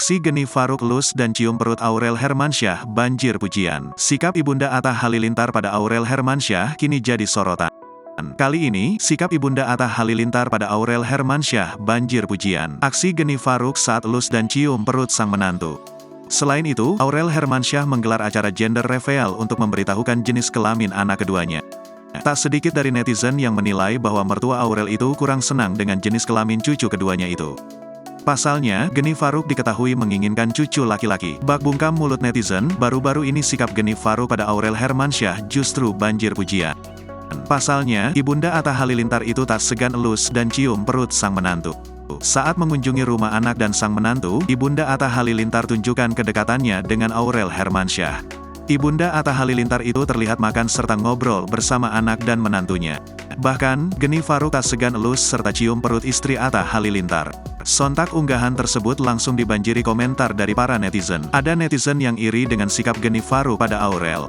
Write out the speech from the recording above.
Aksi Geni Faruk elus dan cium perut Aurel Hermansyah banjir pujian. Sikap Ibunda Atta Halilintar pada Aurel Hermansyah kini jadi sorotan. Kali ini, sikap Ibunda Atta Halilintar pada Aurel Hermansyah banjir pujian. Aksi Geni Faruk saat elus dan cium perut sang menantu. Selain itu, Aurel Hermansyah menggelar acara gender reveal untuk memberitahukan jenis kelamin anak keduanya. Tak sedikit dari netizen yang menilai bahwa mertua Aurel itu kurang senang dengan jenis kelamin cucu keduanya itu. Pasalnya, Geni Faruk diketahui menginginkan cucu laki-laki. Bak bungkam mulut netizen, baru-baru ini sikap Geni Faruk pada Aurel Hermansyah justru banjir pujian. Pasalnya, Ibunda Atta Halilintar itu tak segan elus dan cium perut sang menantu. Saat mengunjungi rumah anak dan sang menantu, Ibunda Atta Halilintar tunjukkan kedekatannya dengan Aurel Hermansyah. Ibunda Atta Halilintar itu terlihat makan serta ngobrol bersama anak dan menantunya. Bahkan, Geni Faruk tak segan elus serta cium perut istri Atta Halilintar. Sontak unggahan tersebut langsung dibanjiri komentar dari para netizen. Ada netizen yang iri dengan sikap Geni Faruk pada Aurel.